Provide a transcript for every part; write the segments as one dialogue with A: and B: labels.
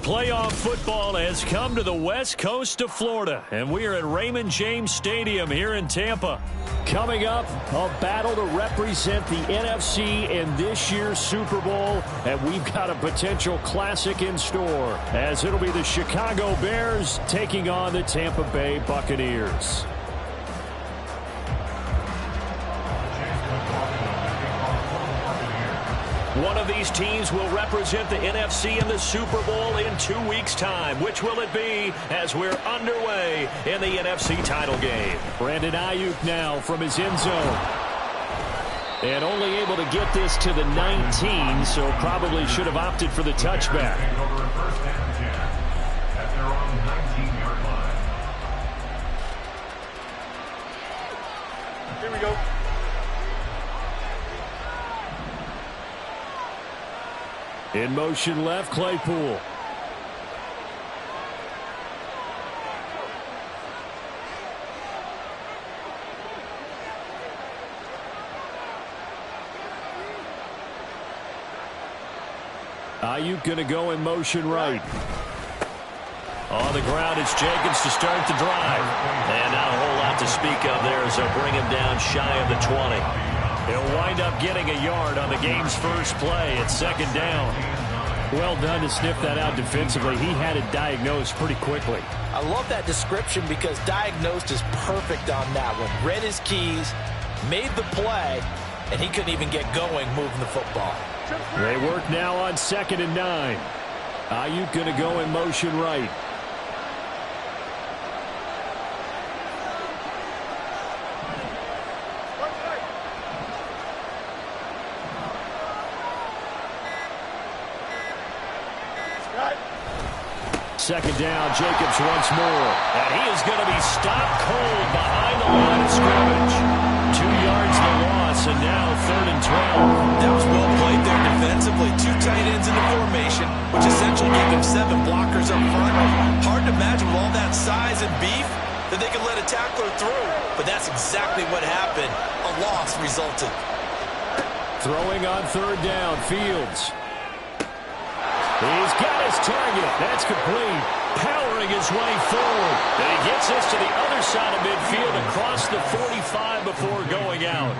A: Playoff football has come to the west coast of Florida, and we are at Raymond James Stadium here in Tampa. Coming up, a battle to represent the NFC in this year's Super Bowl, and we've got a potential classic in store, as it'll be the Chicago Bears taking on the Tampa Bay Buccaneers. One of these teams will represent the NFC in the Super Bowl in 2 weeks' time. Which will it be as we're underway in the NFC title game? Brandon Ayuk now from his end zone. And only able to get this to the 19, so probably should have opted for the touchback.
B: Here we go.
A: In motion left, Claypool. Ayuk going to go in motion right. On the ground, it's Jacobs to start the drive. And not a whole lot to speak of there as they'll bring him down shy of the 20. He'll wind up getting a yard on the game's first play at second down. Well done to sniff that out defensively. He had it diagnosed pretty quickly.
C: I love that description because diagnosed is perfect on that one. Read his keys, made the play, and he couldn't even get going moving the football.
A: They work now on 2nd and 9. Ayuk going to go in motion right. Second down, Jacobs once more. And he is going to be stopped cold behind the line of scrimmage. 2 yards the loss, and now 3rd and 12.
C: That was well played there defensively. 2 tight ends in the formation, which essentially gave them 7 blockers up front. Hard to imagine with all that size and beef that they could let a tackler through. But that's exactly what happened. A loss resulted.
A: Throwing on 3rd down, Fields. He's got his target. That's complete. Powering his way forward. And he gets this to the other side of midfield across the 45 before going out.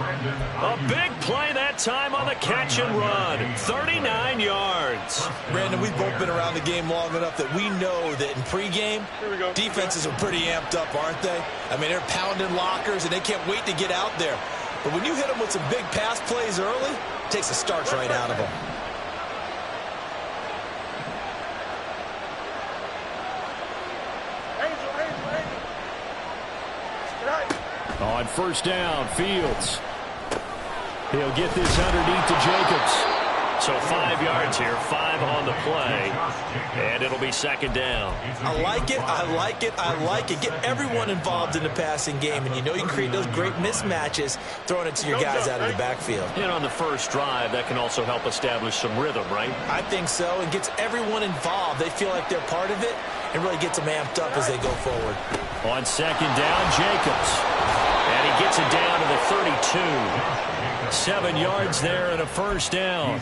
A: A big play that time on the catch and run. 39 yards.
C: Brandon, we've both been around the game long enough that we know that in pregame, defenses are pretty amped up, aren't they? I mean, they're pounding lockers, and they can't wait to get out there. But when you hit them with some big pass plays early, it takes the starch right out of them.
A: On 1st down, Fields. He'll get this underneath to Jacobs. So 5 yards here, 5 on the play. And it'll be 2nd down.
C: I like it, I like it, I like it. Get everyone involved in the passing game. And you know you can create those great mismatches throwing it to your guys out of the backfield.
A: And on the first drive, that can also help establish some rhythm, right?
C: I think so. And gets everyone involved. They feel like they're part of it and really gets them amped up as they go forward.
A: On 2nd down, Jacobs. And he gets it down to the 32. 7 yards there and a 1st down.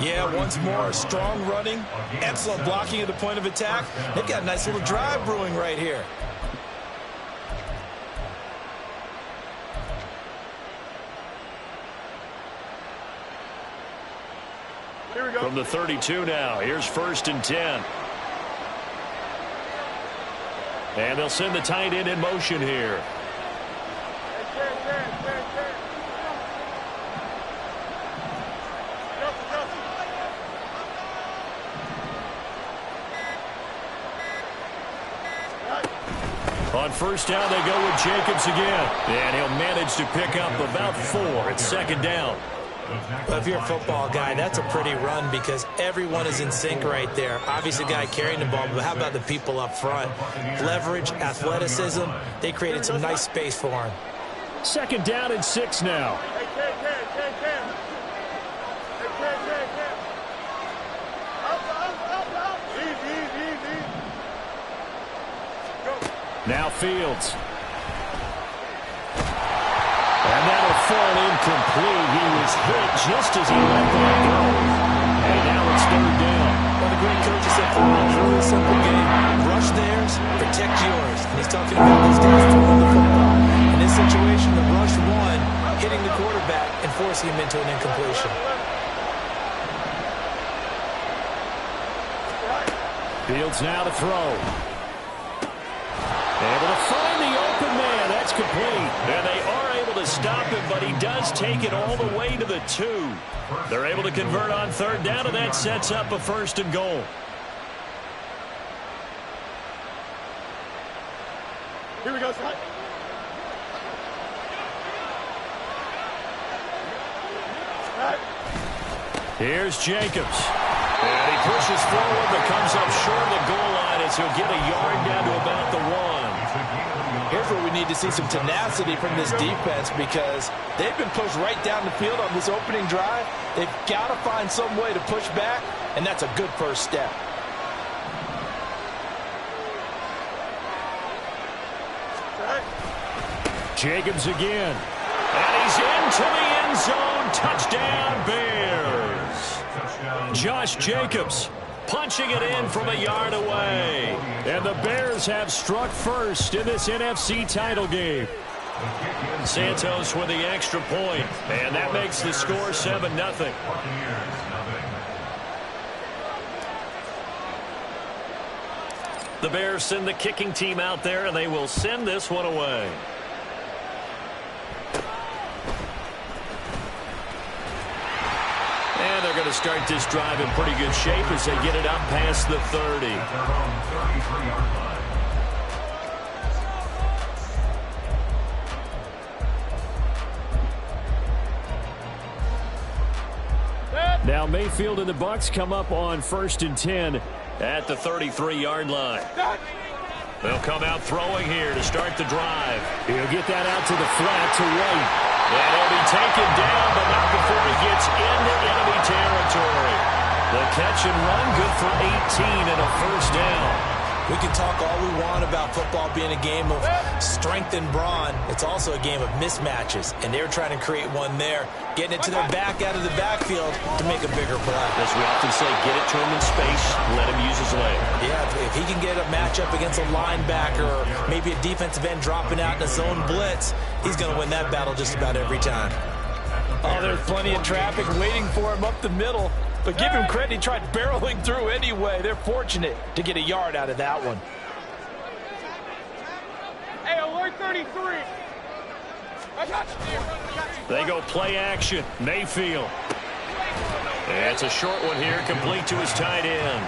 C: Yeah, once more, strong running, excellent blocking at the point of attack. They've got a nice little drive brewing right here.
B: Here we go.
A: From the 32 now, here's 1st and 10. And they'll send the tight end in motion here. On 1st down, they go with Jacobs again. And he'll manage to pick up about 4 at 2nd down.
C: Well, if you're a football guy, that's a pretty run because everyone is in sync right there. Obviously, the guy carrying the ball, but how about the people up front? Leverage, athleticism, they created some nice space for him.
A: 2nd down and 6 now. Now Fields. And that'll fall incomplete. He was hit just as he let that go. And now it's 3rd down.
C: Well, the great coaching said football is really a simple game. Rush theirs, protect yours. And he's talking about those guys throwing the football. In this situation, the rush one, hitting the quarterback and forcing him into an incompletion.
A: Fields now to throw. Able to find the open man. That's complete. And they are able to stop him, but he does take it all the way to the 2. They're able to convert on third down, and that sets up a 1st and goal.
B: Here we go, Scott.
A: Here's Jacobs. And he pushes forward, but comes up short of the goal line as he'll get a yard down to about the 1.
C: Here's where we need to see some tenacity from this defense because they've been pushed right down the field on this opening drive. They've got to find some way to push back, and that's a good first step.
A: Jacobs again. And he's into the end zone. Touchdown, Bears. Josh Jacobs punching it in from a yard away. And the Bears have struck first in this NFC title game. Santos with the extra point. And that makes the score 7-0. The Bears send the kicking team out there, and they will send this one away. And they're going to start this drive in pretty good shape as they get it up past the 30. Now Mayfield and the Bucs come up on 1st and 10 at the 33-yard line. They'll come out throwing here to start the drive. He'll get that out to the flat to White. And he'll be taken down, but not before he gets into enemy territory. The catch and run, good for 18 and a 1st down.
C: We can talk all we want about football being a game of strength and brawn. It's also a game of mismatches, and they're trying to create one there, getting it to their back out of the backfield to make a bigger play.
A: As we often say, get it to him in space, let him use his leg.
C: Yeah, if he can get a matchup against a linebacker or maybe a defensive end dropping out in a zone blitz, he's going to win that battle just about every time. Oh, there's plenty of traffic waiting for him up the middle. But give him credit, he tried barreling through anyway. They're fortunate to get a yard out of that one.
B: Hey, alert 33. I got you.
A: They go play action. Mayfield. And it's a short one here, complete to his tight end.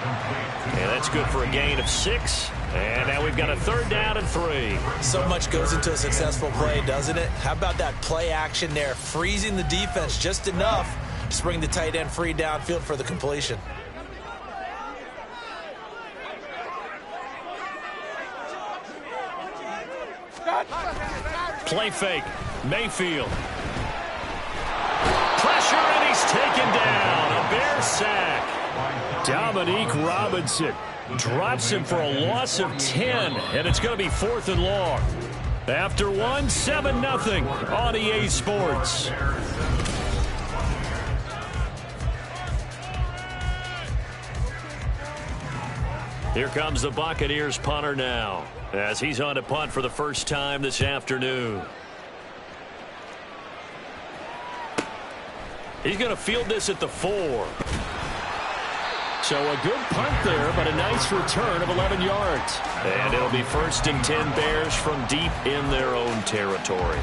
A: And that's good for a gain of 6. And now we've got a 3rd down and 3.
C: So much goes into a successful play, doesn't it? How about that play action there, freezing the defense just enough to bring the tight end free downfield for the completion.
A: Play fake. Mayfield. Pressure, and he's taken down. A Bear sack. Dominique Robinson drops him for a loss of 10, and it's going to be 4th and long. After 7-0 on EA Sports. Here comes the Buccaneers punter now, as he's on to punt for the first time this afternoon. He's going to field this at the 4. So a good punt there, but a nice return of 11 yards. And it'll be 1st and 10 Bears from deep in their own territory.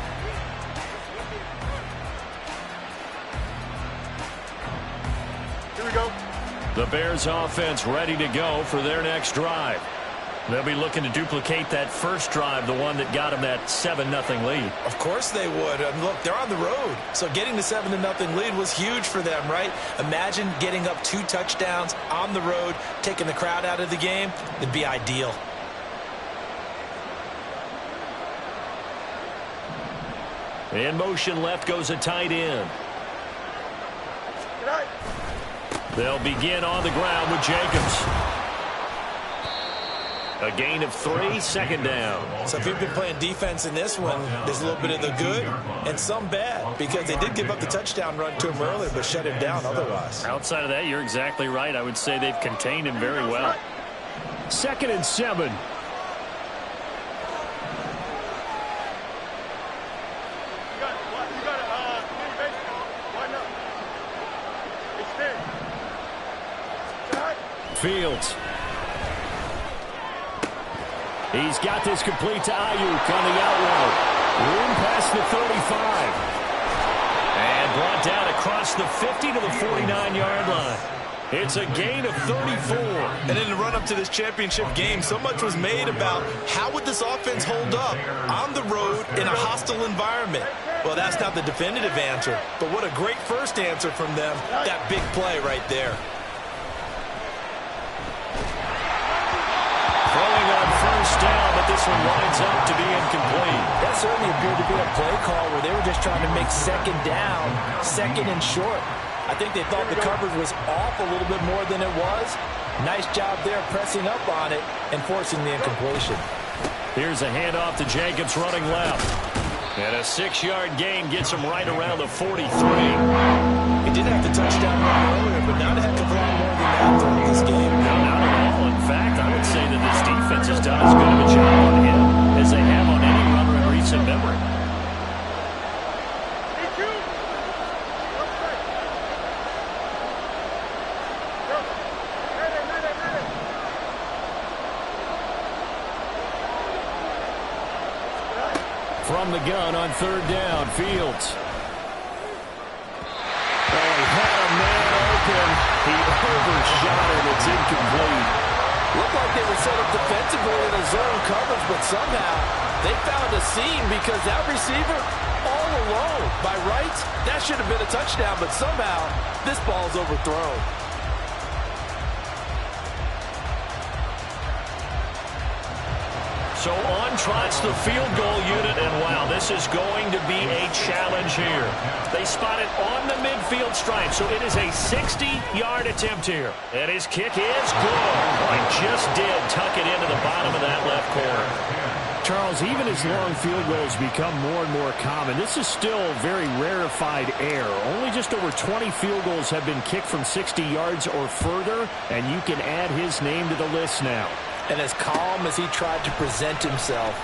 B: Here we go.
A: The Bears offense ready to go for their next drive. They'll be looking to duplicate that first drive, the one that got them that 7-0 lead.
C: Of course they would. Look, they're on the road. So getting the 7-0 lead was huge for them, right? Imagine getting up 2 touchdowns on the road, taking the crowd out of the game. It'd be ideal.
A: In motion left goes a tight end. They'll begin on the ground with Jacobs. A gain of 3, second down.
C: So if you've been playing defense in this one, there's a little bit of the good and some bad, because they did give up the touchdown run to him earlier but shut him down otherwise.
D: Outside of that, you're exactly right. I would say they've contained him very well.
A: 2nd and 7. Fields. He's got this complete to Ayuk on the out route. Room past the 35. And brought down across the 50 to the 49-yard line. It's a gain of 34.
C: And in the run-up to this championship game, so much was made about how would this offense hold up on the road in a hostile environment. Well, that's not the definitive answer, but what a great first answer from them, that big play right there.
A: Throwing on first down, but this one winds up to be incomplete.
E: That certainly appeared to be a play call where they were just trying to make second down, second and short. I think they thought the coverage was off a little bit more than it was. Nice job there pressing up on it and forcing the incompletion.
A: Here's a handoff to Jacobs running left. And a 6-yard gain gets him right around the 43.
C: He did have the touchdown run earlier, but not a heck of a lot more than that during this game.
A: No, not at all. In fact, I would say that this defense has done as good of a job on him as they have on any runner in recent memory. From the gun on 3rd down, Fields. Oh, he had a man open. He overshot it. It's incomplete.
E: Looked like they were set up defensively in a zone coverage, but somehow they found a seam because that receiver all alone. By rights, that should have been a touchdown, but somehow this ball's overthrown.
A: So on trots the field goal unit, and wow, this is going to be a challenge here. They spot it on the midfield stripe, so it is a 60-yard attempt here. And his kick is good. Boy, just did tuck it into the bottom of that left corner. Charles, even as long field goals become more and more common, this is still very rarefied air. Only just over 20 field goals have been kicked from 60 yards or further, and you can add his name to the list now.
E: And as calm as he tried to present himself,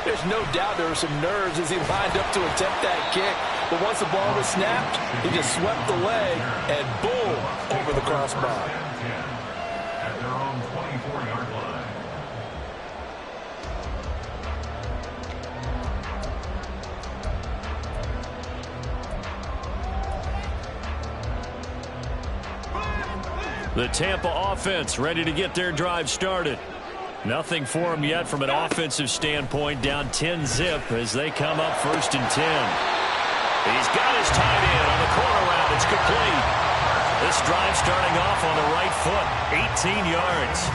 E: there's no doubt there were some nerves as he lined up to attempt that kick. But once the ball was snapped, he just swept the leg and boom, over the crossbar.
F: At their own 24-yard line.
A: The Tampa offense ready to get their drive started. Nothing for them yet from an offensive standpoint, down 10-zip as they come up 1st and 10. He's got his tight end on the corner route. It's complete. This drive starting off on the right foot, 18 yards.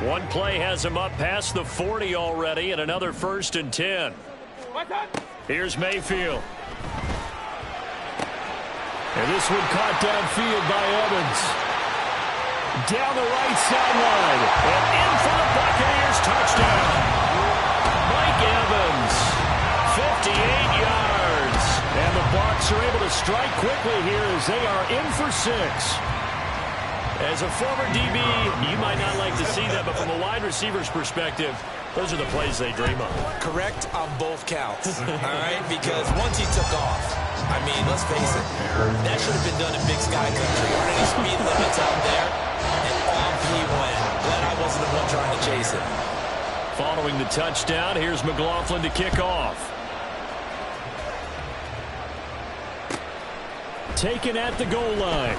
A: One play has him up past the 40 already, and another 1st and 10. Here's Mayfield. And this one caught downfield by Evans. Down the right sideline. And in for the Buccaneers touchdown. Mike Evans, 58 yards. And the Bucs are able to strike quickly here as they are in for 6. As a former DB, you might not like to see that, but from a wide receiver's perspective, those are the plays they dream of.
C: Correct on both counts, all right? Because once he took off, I mean, let's face it, that should have been done in Big Sky Country. There aren't any speed limits out there, and off he went. Glad I wasn't the one trying to chase it.
A: Following the touchdown, here's McLaughlin to kick off. Taken at the goal line.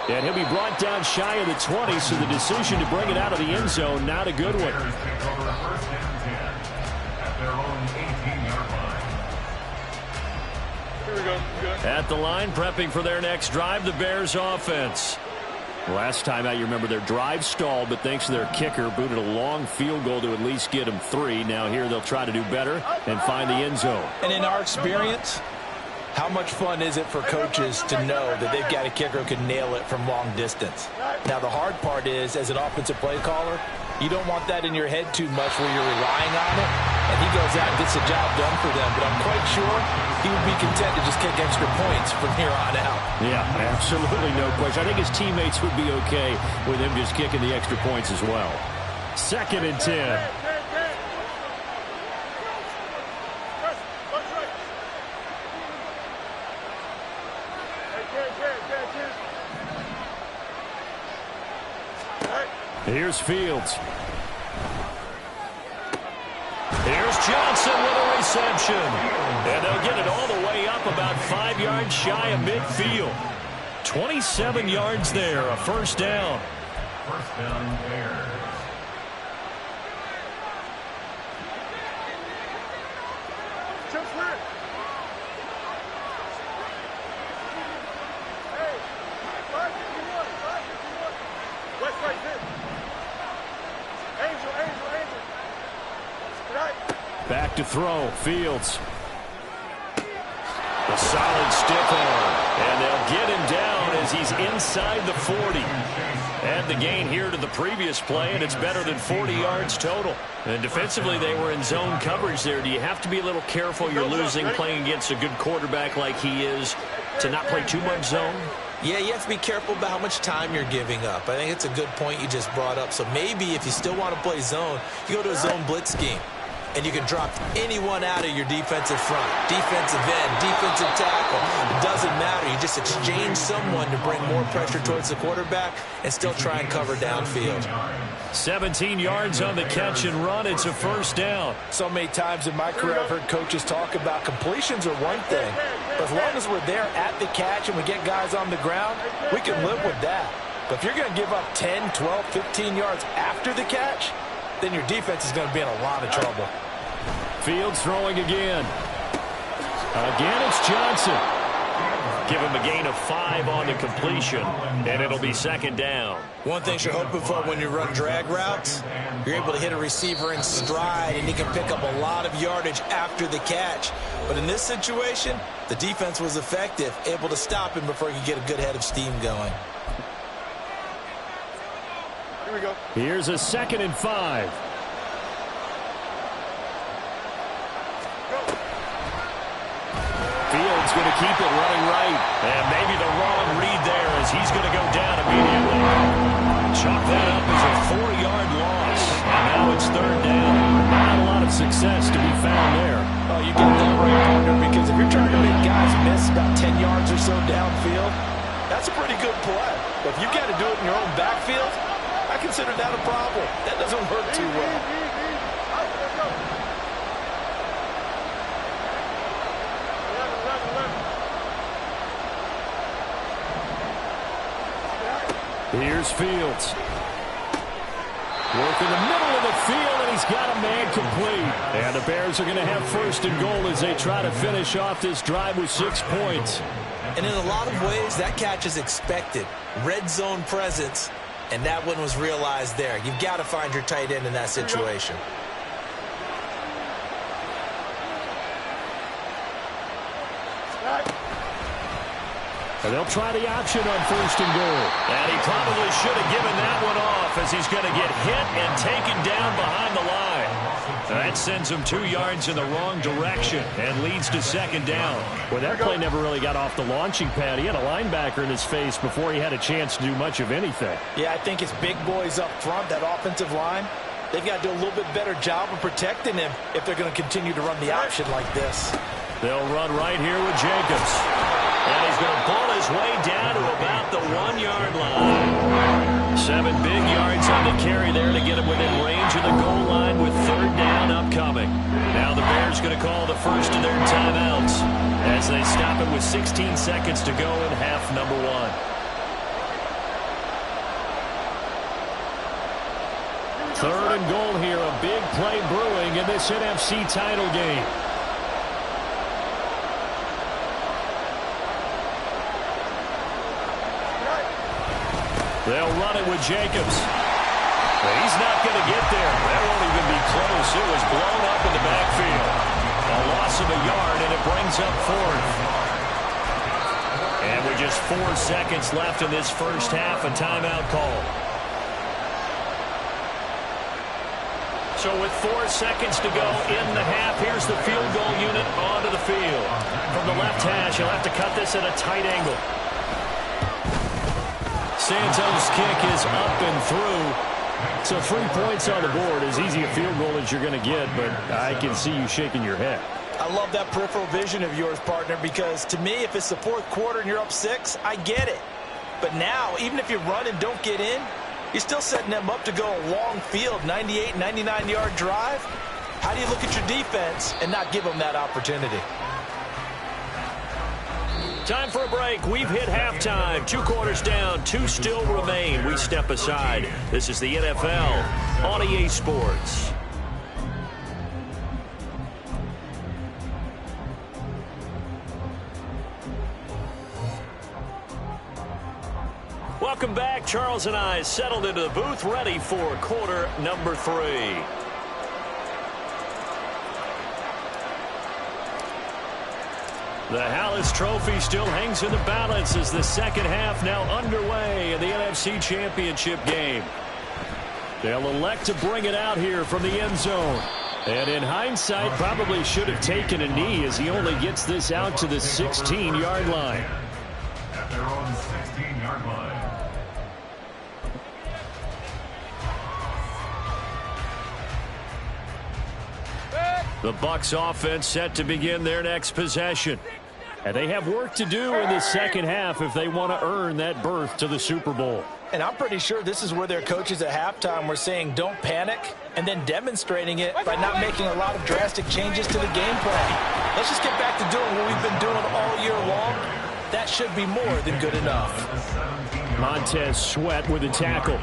A: And he'll be brought down shy of the 20, so the decision to bring it out of the end zone, not a good one. At the line, prepping for their next drive, the Bears offense. Last time out, you remember their drive stalled, but thanks to their kicker, booted a long field goal to at least get them 3. Now here they'll try to do better and find the end zone.
E: And in our experience, how much fun is it for coaches to know that they've got a kicker who can nail it from long distance? Now, the hard part is, as an offensive play caller, you don't want that in your head too much where you're relying on it, and he goes out and gets the job done for them. But I'm quite sure he would be content to just kick extra points from here on out.
A: Yeah, absolutely no question. I think his teammates would be okay with him just kicking the extra points as well. 2nd and 10. Here's Fields. Here's Johnson with a reception. And they'll get it all the way up about 5 yards shy of midfield. 27 yards there, a first down.
F: First down, Bears.
A: Back to throw, Fields. A solid stiff arm, and they'll get him down as he's inside the 40. Add the gain here to the previous play, and it's better than 40 yards total. And defensively, they were in zone coverage there. Do you have to be a little careful you're losing playing against a good quarterback like he is to not play too much zone?
C: Yeah, you have to be careful about how much time you're giving up. I think it's a good point you just brought up. So maybe if you still want to play zone, you go to a zone blitz scheme. And you can drop anyone out of your defensive front, defensive end, defensive tackle. It doesn't matter. You just exchange someone to bring more pressure towards the quarterback and still try and cover downfield.
A: 17 yards on the catch and run. It's a first down.
E: So many times in my career, I've heard coaches talk about completions are one thing. But as long as we're there at the catch and we get guys on the ground, we can live with that. But if you're going to give up 10, 12, 15 yards after the catch, then your defense is going to be in a lot of trouble.
A: Fields throwing again. Again, it's Johnson. Give him a gain of 5 on the completion, and it'll be 2nd down.
C: One thing you're hoping for when you run drag routes, you're able to hit a receiver in stride, and he can pick up a lot of yardage after the catch. But in this situation, the defense was effective, able to stop him before he could get a good head of steam going.
B: Here we go.
A: Here's a 2nd and 5. Fields going to keep it running right. And maybe the wrong read there as he's going to go down immediately. Chalk that up as a 4-yard loss. And now it's 3rd down. Not a lot of success to be found there.
E: Oh, you get that right, partner, because if you're trying to make guys miss about 10 yards or so downfield, that's a pretty good play. But if you've got to do it in your own backfield, I consider that a problem. That doesn't work too well.
A: Here's Fields. Work in the middle of the field, and he's got a man complete. And the Bears are going to have 1st and goal as they try to finish off this drive with 6 points.
C: And in a lot of ways, that catch is expected. Red zone presence, and that one was realized there. You've got to find your tight end in that situation.
A: And they'll try the option on 1st and goal. And he probably should have given that one off as he's going to get hit and taken down behind the line. That sends him 2 yards in the wrong direction and leads to 2nd down. Well, that play never really got off the launching pad. He had a linebacker in his face before he had a chance to do much of anything.
E: Yeah, I think it's big boys up front, that offensive line. They've got to do a little bit better job of protecting him if they're going to continue to run the option like this.
A: They'll run right here with Jacobs. And he's going to pull his way down to about the 1-yard line. 7 big yards on the carry there to get him within range of the goal line with 3rd down upcoming. Now the Bears going to call the first of their timeouts as they stop it with 16 seconds to go in half number 1. Third and goal here, a big play brewing in this NFC title game. They'll They'll run it with Jacobs. But he's not going to get there. That won't even be close. It was blown up in the backfield. A loss of a yard, and it brings up fourth. And with just 4 seconds left in this first half, a timeout call. So with 4 seconds to go in the half, here's the field goal unit onto the field. From the left hash, he'll have to cut this at a tight angle. Santos' kick is up and through. So 3 points on the board, as easy a field goal as you're going to get, but I can see you shaking your head.
E: I love that peripheral vision of yours, partner, because to me, if it's the fourth quarter and you're up 6, I get it. But now, even if you run and don't get in, you're still setting them up to go a long field, 98, 99-yard drive. How do you look at your defense and not give them that opportunity?
A: Time for a break. We've hit halftime. 2 quarters down. 2 still remain. We step aside. This is the NFL on EA Sports. Welcome back. Charles and I settled into the booth, ready for quarter number 3. The Hallis Trophy still hangs in the balance as the second half now underway in the NFC Championship game. They'll elect to bring it out here from the end zone. And in hindsight, probably should have taken a knee as he only gets this out to the 16-yard line.
F: At their own 16-yard line.
A: The Bucs offense set to begin their next possession. And they have work to do in the second half if they want to earn that berth to the Super Bowl.
E: And I'm pretty sure this is where their coaches at halftime were saying don't panic, and then demonstrating it by not making a lot of drastic changes to the game plan. Let's just get back to doing what we've been doing all year long. That should be more than good enough.
A: Montez Sweat with a tackle.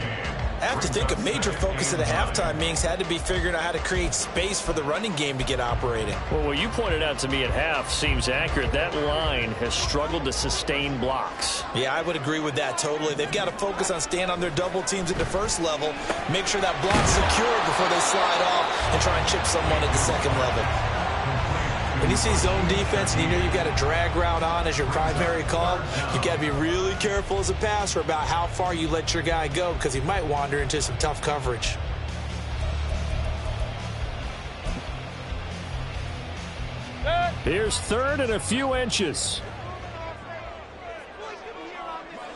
E: I have to think a major focus at the halftime meetings had to be figuring out how to create space for the running game to get operating.
A: Well, what you pointed out to me at half seems accurate. That line has struggled to sustain blocks.
E: Yeah, I would agree with that totally. They've got to focus on staying on their double teams at the first level, make sure that block's secure before they slide off and try and chip someone at the second level. When you see zone defense and you know you've got a drag route on as your primary call, you've got to be really careful as a passer about how far you let your guy go because he might wander into some tough coverage.
A: Here's 3rd and a few inches.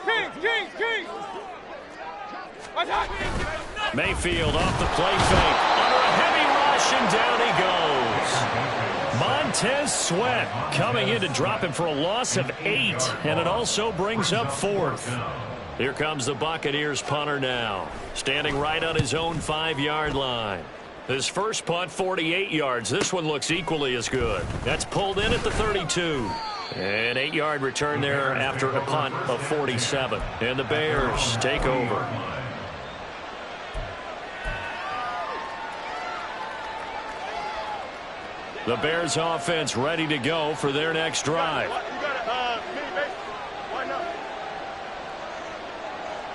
B: Kings!
A: Mayfield off the play fake. Under a heavy rush, and down he goes. Montez Sweat coming in to drop him for a loss of 8, and it also brings up 4th. Here comes the Buccaneers punter now, standing right on his own 5-yard line. His first punt, 48 yards. This one looks equally as good. That's pulled in at the 32. An 8-yard return there after a punt of 47. And the Bears take over. The Bears offense ready to go for their next drive.
B: You got a mini base. Why not?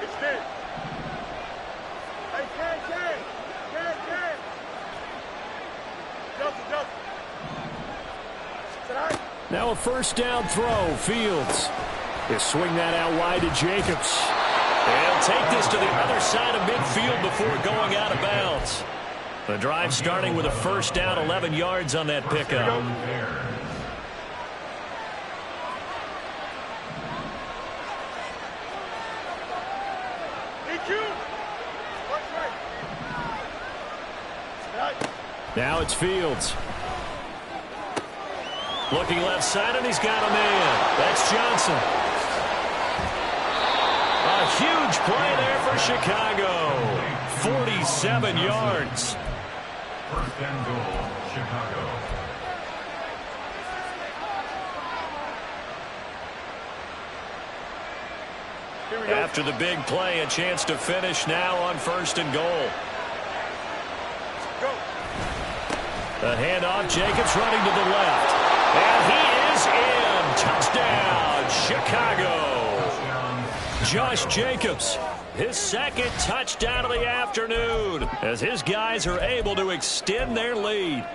B: It's this. Hey, Ken. Justin. Tonight.
A: Now a first down throw. Fields. They swing that out wide to Jacobs. They'll take this to the other side of midfield before going out of bounds. The drive starting with a first down, 11 yards on that pickup. Now it's Fields. Looking left side, and he's got a man. That's Johnson. A huge play there for Chicago. 47 yards.
F: First and goal, Chicago.
A: After the big play, a chance to finish now on 1st and goal. The handoff, Jacobs running to the left. And he is in. Touchdown, Chicago. Josh Jacobs his second touchdown of the afternoon as his guys are able to extend their lead.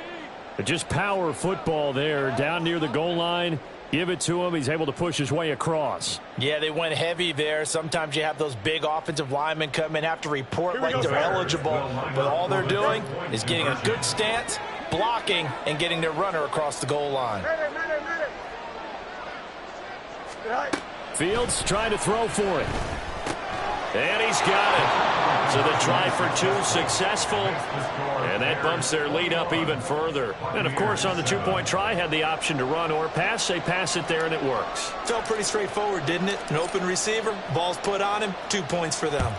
D: Just power football there down near the goal line. Give it to him. He's able to push his way across.
E: Yeah, they went heavy there. Sometimes you have those big offensive linemen come in, have to report like they're eligible. But all they're doing is getting a good stance, blocking, and getting their runner across the goal line.
A: Fields trying to throw for it. And he's got it. So the try for 2 successful. And that bumps their lead up even further. And, of course, on the 2-point try, had the option to run or pass. They pass it there, and it works.
C: Felt pretty straightforward, didn't it? An open receiver, ball's put on him, 2 points for them.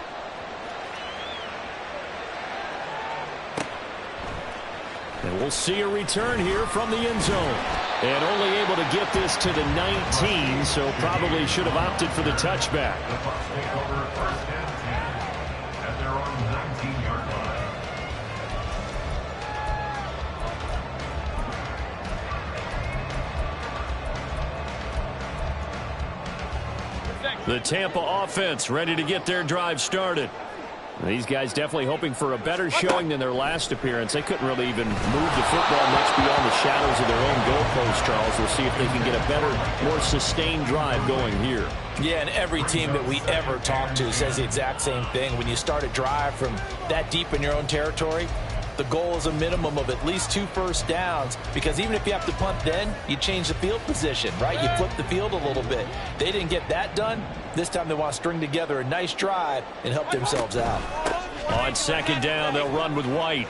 A: And we'll see a return here from the end zone. And only able to get this to the 19, so probably should have opted for the touchback.
F: The Bucs take over first and 10 at their own 19-yard line.
A: The Tampa offense ready to get their drive started. These guys definitely hoping for a better showing than their last appearance. They couldn't really even move the football much beyond the shadows of their own goalpost, Charles. We'll see if they can get a better, more sustained drive going here.
E: Yeah, and every team that we ever talk to says the exact same thing. When you start a drive from that deep in your own territory, the goal is a minimum of at least 2 first downs, because even if you have to punt then, you change the field position, right? You flip the field a little bit. They didn't get that done. This time they want to string together a nice drive and help themselves out.
A: On second down, they'll run with White.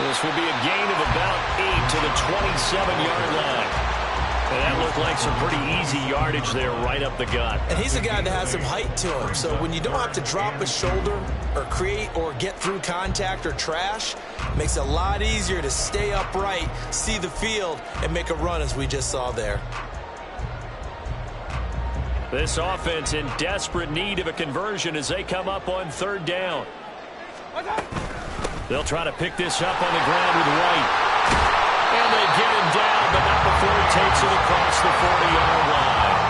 A: This will be a gain of about 8 to the 27-yard line. And that looked like some pretty easy yardage there right up the gut.
C: And he's a guy that has some height to him, so when you don't have to drop a shoulder or create or get through contact or trash, it makes it a lot easier to stay upright, see the field, and make a run as we just saw there.
A: This offense in desperate need of a conversion as they come up on third down. They'll try to pick this up on the ground with White. And they get him down, but not before he takes it across the 40-yard line.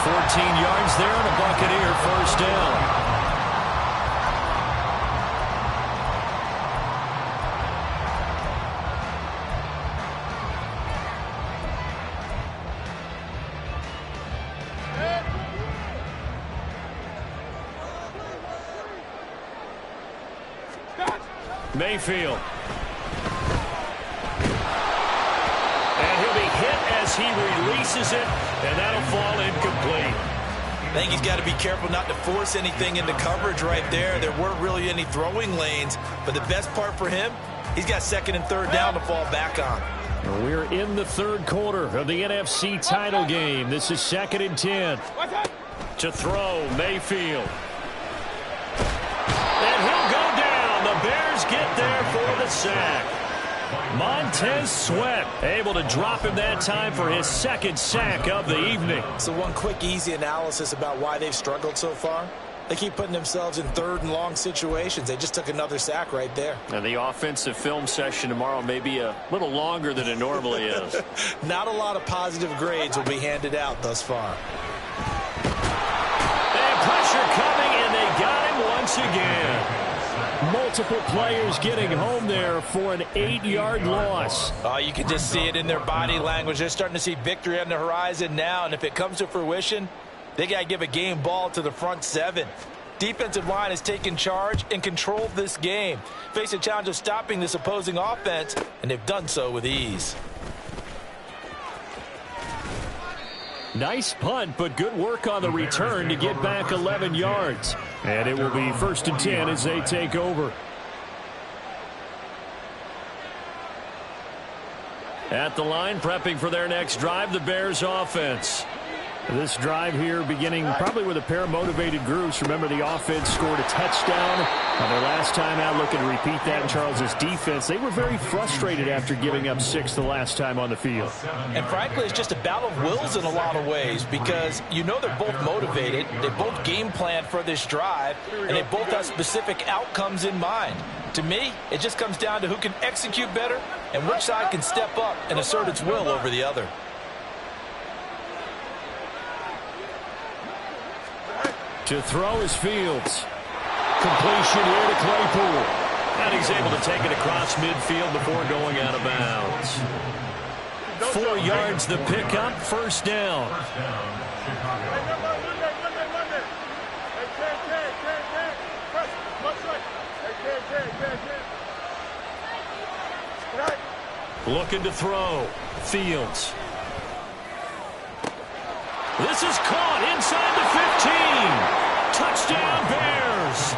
A: 14 yards there and a Buccaneer first down. Mayfield. And he'll be hit as he releases it, and that'll fall incomplete.
C: I think he's got to be careful not to force anything into coverage right there. There weren't really any throwing lanes, but the best part for him, he's got second and third down to fall back on.
A: We're in the third quarter of the NFC title game. This is second and 10. To throw, Mayfield. And he'll go down. The Bears get there for the sack. Montez Sweat able to drop him that time for his second sack of the evening.
C: So one quick, easy analysis about why they've struggled so far. They keep putting themselves in third and long situations. They just took another sack right there.
A: And the offensive film session tomorrow may be a little longer than it normally is.
C: Not a lot of positive grades will be handed out thus far.
A: And pressure coming, and they got him once again. Multiple players getting home there for an 8-yard loss.
E: Oh, you can just see it in their body language. They're starting to see victory on the horizon now, and if it comes to fruition, they got to give a game ball to the front 7. Defensive line has taken charge and controlled this game. Face a challenge of stopping this opposing offense, and they've done so with ease.
A: Nice punt, but good work on the return to get back 11 yards. And it will be first and 10 as they take over. At the line, prepping for their next drive, the Bears offense.
D: This drive here beginning probably with a pair of motivated groups. Remember, the offense scored a touchdown on their last time out. Looking to repeat that in Charles's defense. They were very frustrated after giving up 6 the last time on the field.
E: And frankly, it's just a battle of wills in a lot of ways, because you know they're both motivated. They both game plan for this drive, and they both have specific outcomes in mind. To me, it just comes down to who can execute better and which side can step up and assert its will over the other.
D: To throw is Fields. Completion here to Claypool.
A: And he's able to take it across midfield before going out of bounds. 4 yards the pickup, first down. Looking to throw. Fields. This is caught inside the 15. Touchdown Bears.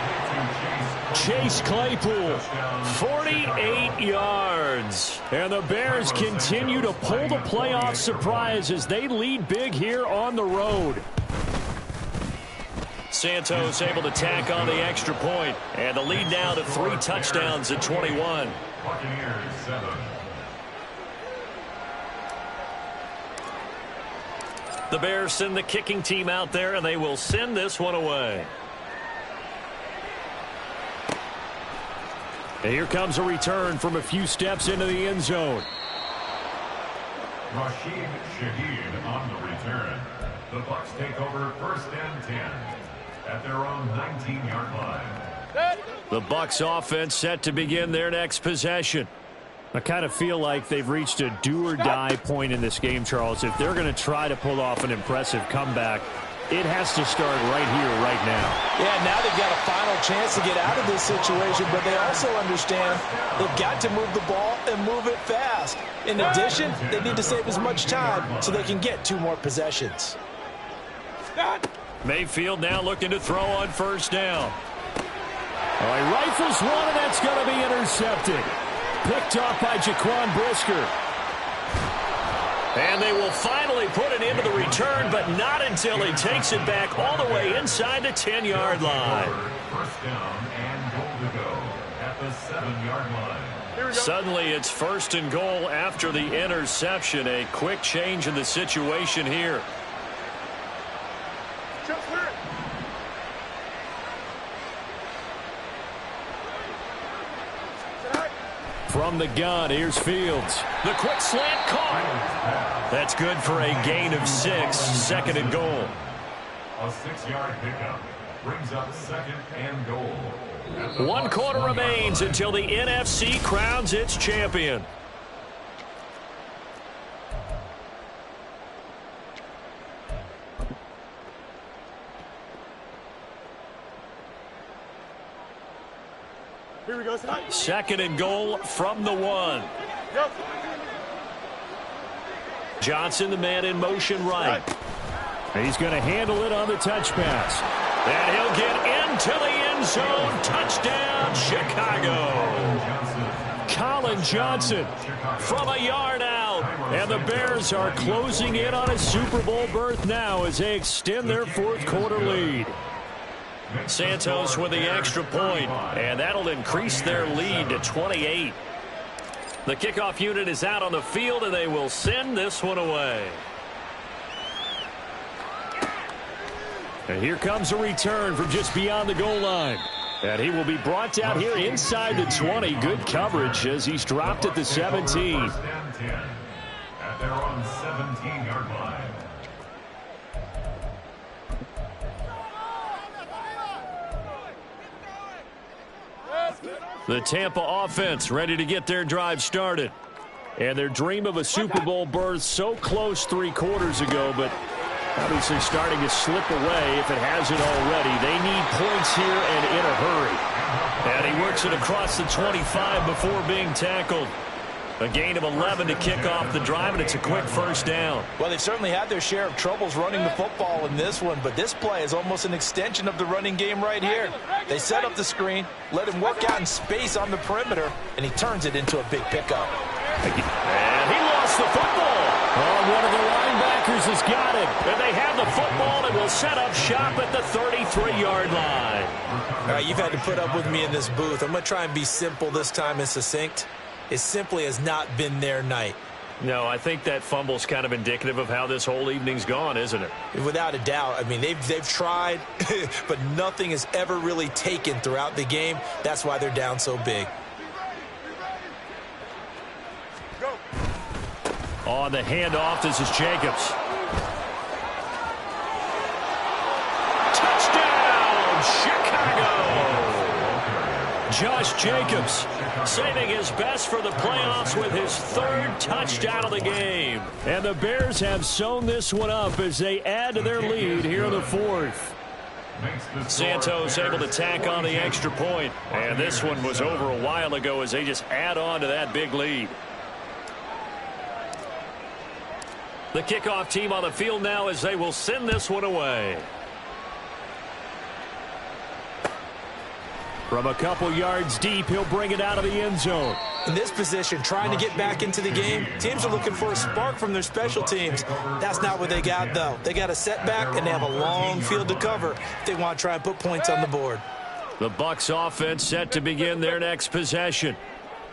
A: Chase Claypool, 48 yards. And the Bears continue to pull the playoff surprise as they lead big here on the road. Santos able to tack on the extra point. And the lead now to 3 touchdowns at 21.
F: Buccaneers 7.
A: The Bears send the kicking team out there, and they will send this one away.
D: And here comes a return from a few steps into the end zone.
F: Rashid Shaheed on the return. The Bucs take over first and 10 at their own 19-yard line.
A: The Bucs offense set to begin their next possession.
D: I kind of feel like they've reached a do-or-die point in this game, Charles. If they're going to try to pull off an impressive comeback, it has to start right here, right now.
E: Yeah, now they've got a final chance to get out of this situation, but they also understand they've got to move the ball and move it fast. In addition, they need to save as much time so they can get 2 more possessions.
A: Mayfield now looking to throw on first down.
D: All right, rifles one, and that's going to be intercepted. Picked off by Jaquan Brisker.
A: And they will finally put it into the return, but not until he takes it back all the way inside the 10-yard line.
F: First down and goal to go at the 7-yard line.
A: Suddenly it's first and goal after the interception. A quick change in the situation here.
D: From the gun, here's Fields.
A: The quick slant caught. That's good for a gain of 6. Second and goal.
F: A 6-yard pickup brings up second and goal.
A: 1 quarter remains until the NFC crowns its champion.
B: Here we go.
A: Second and goal from the 1. Johnson, the man in motion right.
D: He's going to handle it on the touch pass.
A: And he'll get into the end zone. Touchdown, Chicago.
D: Colin Johnson
A: From a yard out.
D: and the Bears are closing in on a Super Bowl berth now as they extend their 4th quarter lead.
A: Santos with the extra point, and that'll increase their lead to 28. The kickoff unit is out on the field, and they will send this one away.
D: And here comes a return from just beyond the goal line. And he will be brought down here inside the 20. Good coverage as he's dropped at the 17.
F: First and 10 at their own 17-yard line.
A: The Tampa offense ready to get their drive started.
D: And their dream of a Super Bowl berth so close 3 quarters ago, but obviously starting to slip away if it hasn't already. They need points here and in a hurry.
A: And he works it across the 25 before being tackled. A gain of 11 to kick off the drive, and it's a quick first down.
E: Well, they've certainly had their share of troubles running the football in this one, but this play is almost an extension of the running game right here. They set up the screen, let him work out in space on the perimeter, and he turns it into a big pickup.
A: And he lost the football.
D: Oh, one of the linebackers has got it.
A: And they have the football and will set up shop at the 33-yard line.
E: All right, you've had to put up with me in this booth. I'm going to try and be simple this time and succinct. It simply has not been their night.
A: No, I think that fumble's kind of indicative of how this whole evening's gone, isn't it?
E: Without a doubt. I mean, they've tried, but nothing has ever really taken throughout the game. That's why they're down so big.
A: On the handoff, this is Jacobs. Touchdown! Josh Jacobs saving his best for the playoffs with his 3rd touchdown of the game.
D: And the Bears have sewn this one up as they add to their lead here in the 4th.
A: Santos able to tack on the extra point. And this one was over a while ago as they just add on to that big lead. The kickoff team on the field now as they will send this one away.
D: From a couple yards deep, he'll bring it out of the end zone.
E: In this position, trying to get back into the game, teams are looking for a spark from their special teams. That's not what they got, though. They got a setback, and they have a long field to cover if they want to try and put points on the board.
A: The Bucs offense set to begin their next possession.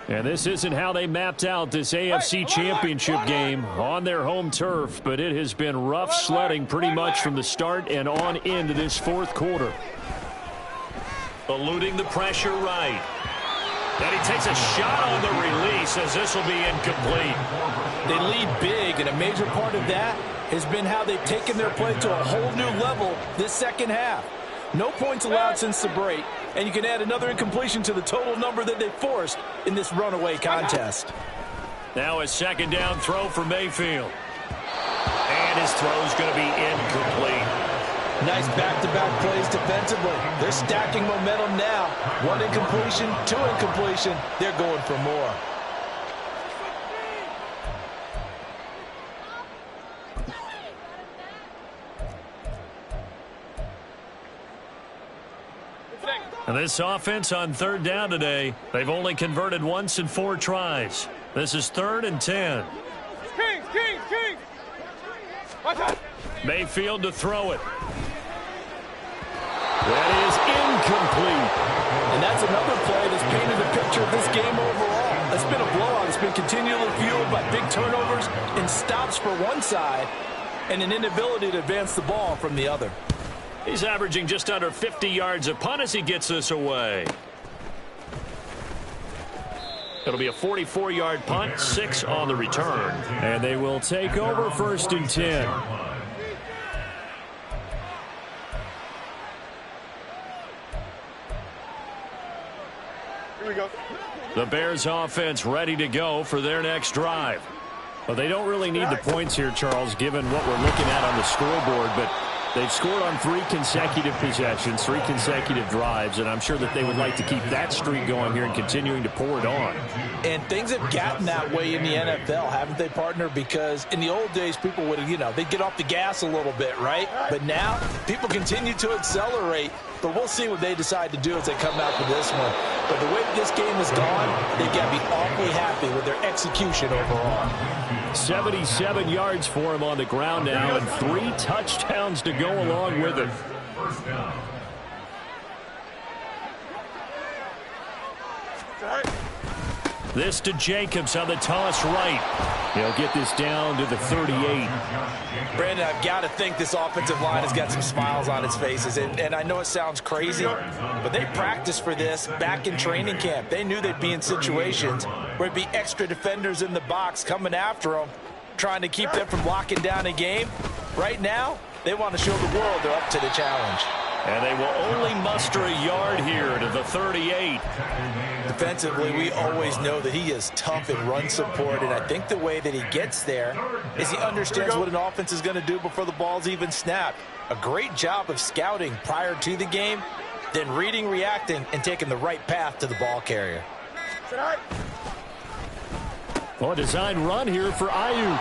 D: And this isn't how they mapped out this AFC Championship game on their home turf, but it has been rough sledding pretty much from the start and on into this 4th quarter.
A: Eluding the pressure right. Then he takes a shot on the release as this will be incomplete.
E: They lead big, and a major part of that has been how they've taken their play to a whole new level this second half. No points allowed since the break, and you can add another incompletion to the total number that they forced in this runaway contest.
A: Now a 2nd down throw for Mayfield. And his throw's going to be incomplete.
E: Nice back-to-back plays defensively. They're stacking momentum now. 1 incompletion, 2 incompletion. They're going for more.
A: And this offense on 3rd down today, they've only converted once in 4 tries. This is 3rd and 10.
B: Kings! Watch out!
A: Mayfield to throw it.
D: That is incomplete.
E: And that's another play that's painted a picture of this game overall. It's been a blowout. It's been continually fueled by big turnovers and stops for one side and an inability to advance the ball from the other.
A: He's averaging just under 50 yards a punt as he gets this away. It'll be a 44-yard punt, 6 on the return.
D: And they will take over 1st and 10.
B: Here we go.
A: The Bears offense ready to go for their next drive.
D: Well, they don't really need the points here, Charles, given what we're looking at on the scoreboard, but they've scored on 3 consecutive possessions, 3 consecutive drives, and I'm sure that they would like to keep that streak going here and continuing to pour it on.
E: And things have gotten that way in the NFL, haven't they, partner? Because in the old days, people would, they'd get off the gas a little bit, right? But now, people continue to accelerate. But we'll see what they decide to do as they come out for this one. But the way that this game has gone, they've got to be awfully happy with their execution overall.
D: 77 yards for him on the ground now and 3 touchdowns to go along with it.
F: First down.
A: This to Jacobs on the toss right.
D: He'll get this down to the 38.
E: Brandon, I've got to think this offensive line has got some smiles on its faces. And I know it sounds crazy, but they practiced for this back in training camp. They knew they'd be in situations where it'd be extra defenders in the box coming after them, trying to keep them from locking down a game. Right now, they want to show the world they're up to the challenge.
A: And they will only muster a yard here to the 38.
E: Defensively, we always know that he is tough in run support, and I think the way that he gets there is he understands what an offense is going to do before the ball's even snapped. A great job of scouting prior to the game, then reading, reacting, and taking the right path to the ball carrier.
D: Well, a design run here for Ayuk.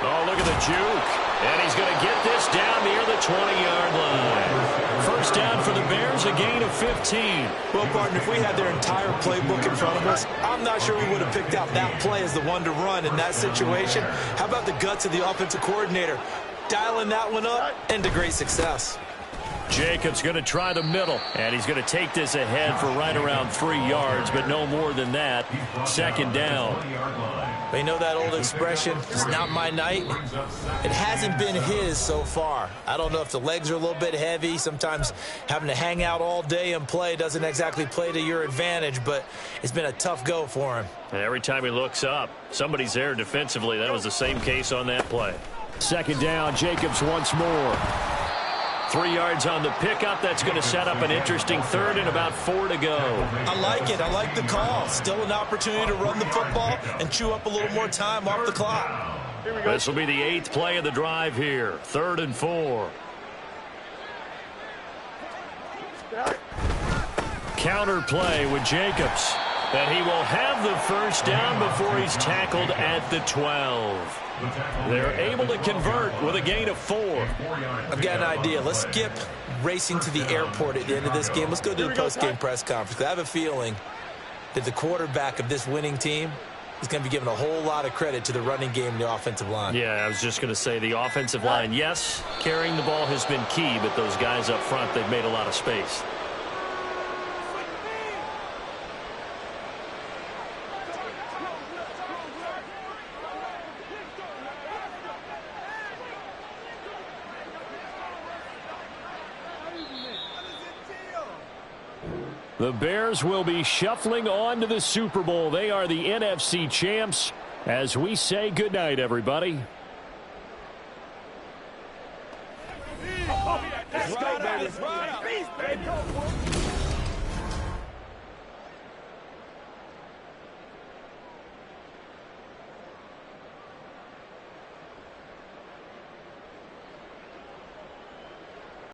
A: Oh, look at the juke. And he's going to get this down near the 20-yard line. First down for the Bears, a gain of 15.
E: Well, partner, if we had their entire playbook in front of us, I'm not sure we would have picked out that play as the one to run in that situation. How about the guts of the offensive coordinator? Dialing that one up into great success.
A: Jacobs going to try the middle, and he's going to take this ahead for right around 3 yards, but no more than that. Second down.
E: But you know that old expression, it's not my night? It hasn't been his so far. I don't know if the legs are a little bit heavy. Sometimes having to hang out all day and play doesn't exactly play to your advantage, but it's been a tough go for him.
A: And every time he looks up, somebody's there defensively. That was the same case on that play.
D: Second down, Jacobs once more.
A: 3 yards on the pickup. That's going to set up an interesting third and about 4 to go.
C: I like it. I like the call. Still an opportunity to run the football and chew up a little more time off the clock.
A: This will be the 8th play of the drive here. 3rd and 4. Counter play with Jacobs. And he will have the first down before he's tackled at the 12. They're able to convert with a gain of 4.
C: I've got an idea. Let's skip racing to the airport at the end of this game. Let's go to the post-game press conference. I have a feeling that the quarterback of this winning team is going to be given a whole lot of credit to the running game and the offensive line.
A: Yeah, I was just going to say the offensive line, yes, carrying the ball has been key, but those guys up front, they've made a lot of space. The Bears will be shuffling on to the Super Bowl. They are the NFC champs as we say goodnight, everybody.